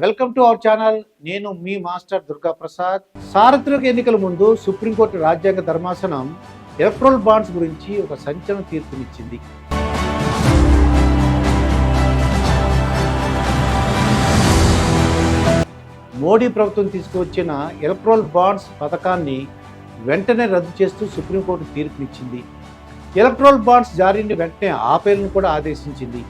Welcome to our channel. నేను మీ master Durga Prasad. సార్వత్రిక ఎన్నికల ముందు సుప్రీంకోర్టు రాజ్యాంగ ధర్మాసనం ఎలక్ట్రల్ బాండ్స్ గురించి ఒక సంచలన తీర్పునిచ్చింది. మోడీ ప్రభుత్వం తీసుకువచ్చిన ఎలక్ట్రల్ బాండ్స్ పథకాన్ని వెంటనే రద్దు చేస్తూ సుప్రీంకోర్టు తీర్పునిచ్చింది. ఎలక్ట్రల్ బాండ్స్ జారీని వెంటనే ఆపేయాలని కూడా ఆదేశించింది.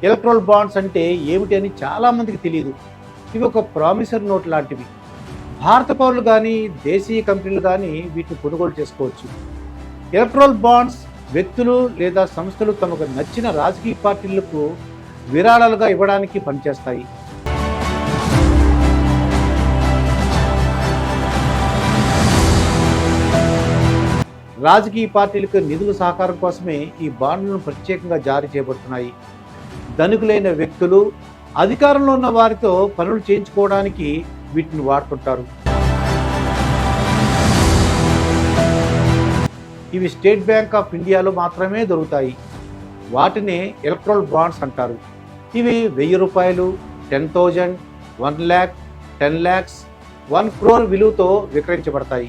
ఎలక్ట్రల్ బాండ్స్ అంటే ఏమిటి అని చాలామందికి తెలియదు. ఇవి ఒక ప్రామిసర్ నోట్ లాంటివి. భారత పౌరులు కానీ దేశీయ కంపెనీలు కానీ వీటిని కొనుగోలు చేసుకోవచ్చు. ఎలక్ట్రల్ బాండ్స్ వ్యక్తులు లేదా సంస్థలు తమకు నచ్చిన రాజకీయ పార్టీలకు విరాళాలుగా ఇవ్వడానికి పనిచేస్తాయి. రాజకీయ పార్టీలకు నిధుల సహకారం కోసమే ఈ బాండ్లను ప్రత్యేకంగా జారీ చేయబడుతున్నాయి. ధనికులైన వ్యక్తులు అధికారంలో ఉన్న వారితో పనులు చేయించుకోవడానికి వీటిని వాడుతుంటారు. ఇవి స్టేట్ బ్యాంక్ ఆఫ్ ఇండియాలో మాత్రమే దొరుకుతాయి. వాటిని ఎలక్ట్రల్ బాండ్స్ అంటారు. ఇవి 1000 రూపాయలు, 10,000, 1 lakh, 10 lakhs, 1 crore విలువతో విక్రయించబడతాయి.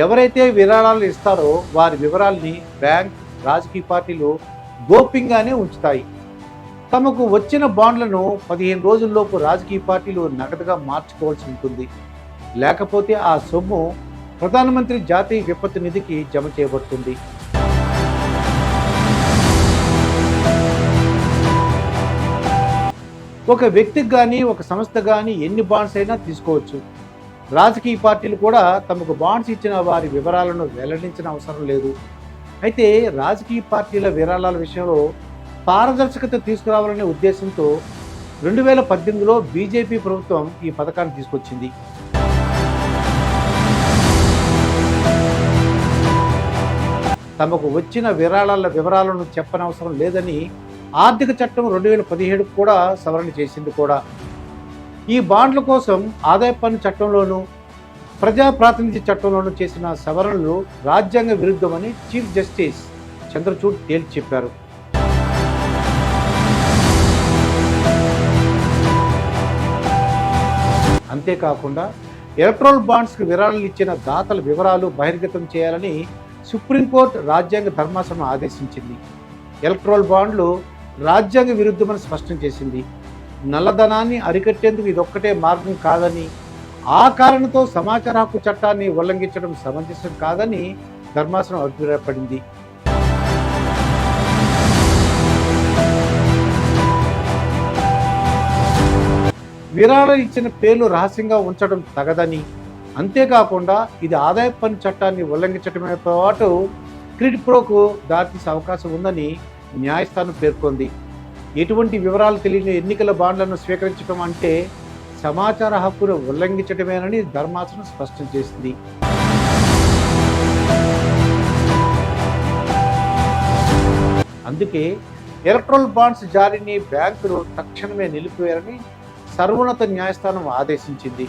ఎవరైతే విరాళాలు ఇస్తారో వారి వివరాల్ని బ్యాంక్, రాజకీయ పార్టీలు గోప్యంగానే ఉంచుతాయి. తమకు వచ్చిన బాండ్లను 15 రోజుల్లోపు రాజకీయ పార్టీలు నగదుగా మార్చుకోవాల్సి ఉంటుంది. లేకపోతే ఆ సొమ్ము ప్రధానమంత్రి జాతీయ విపత్తు నిధికి జమ చేయబడుతుంది. ఒక వ్యక్తికి కానీ ఒక సంస్థ కానీ ఎన్ని బాండ్స్ అయినా తీసుకోవచ్చు. రాజకీయ పార్టీలు కూడా తమకు బాండ్స్ ఇచ్చిన వారి వివరాలను వెల్లడించిన అవసరం లేదు. అయితే రాజకీయ పార్టీల విరాళాల విషయంలో పారదర్శకత తీసుకురావాలనే ఉద్దేశంతో 2018లో బీజేపీ ప్రభుత్వం ఈ పథకాన్ని తీసుకొచ్చింది. తమకు వచ్చిన విరాళాల వివరాలను చెప్పనవసరం లేదని ఆర్థిక చట్టం 2017 కూడా సవరణ చేసింది కూడా. ఈ బాండ్ల కోసం ఆదాయ పన్ను చట్టంలోనూ ప్రజా ప్రాతినిధ్య చట్టంలోనూ చేసిన సవరణలు రాజ్యాంగ విరుద్ధమని చీఫ్ జస్టిస్ చంద్రచూడ్ తేల్చి చెప్పారు. అంతేకాకుండా ఎలక్ట్రల్ బాండ్స్కి విరాళాలు ఇచ్చిన దాతల వివరాలు బహిర్గతం చేయాలని సుప్రీంకోర్టు రాజ్యాంగ ధర్మాసనం ఆదేశించింది. ఎలక్ట్రల్ బాండ్లు రాజ్యాంగ విరుద్ధమని స్పష్టం చేసింది. నల్లధనాన్ని అరికట్టేందుకు ఇదొక్కటే మార్గం కాదని, ఆ కారణంతో సమాచార హక్కు చట్టాన్ని ఉల్లంఘించడం సమంజసం కాదని ధర్మాసనం అభిప్రాయపడింది. విరాళాలు ఇచ్చిన పేర్లు రహస్యంగా ఉంచడం తగదని, అంతేకాకుండా ఇది ఆదాయ పన్ను చట్టాన్ని ఉల్లంఘించడమే పాటు క్రిడ్ ప్రోకు దారితీసే అవకాశం ఉందని న్యాయస్థానం పేర్కొంది. ఎటువంటి వివరాలు తెలియని ఎన్నికల బాండ్లను స్వీకరించడం అంటే సమాచార హక్కును ఉల్లంఘించడమేనని ధర్మాసనం స్పష్టం చేసింది. అందుకే ఎలక్ట్రల్ బాండ్స్ జారీని బ్యాంకులు తక్షణమే నిలిపివేయాలని సర్వోన్నత న్యాయస్థానం ఆదేశించింది.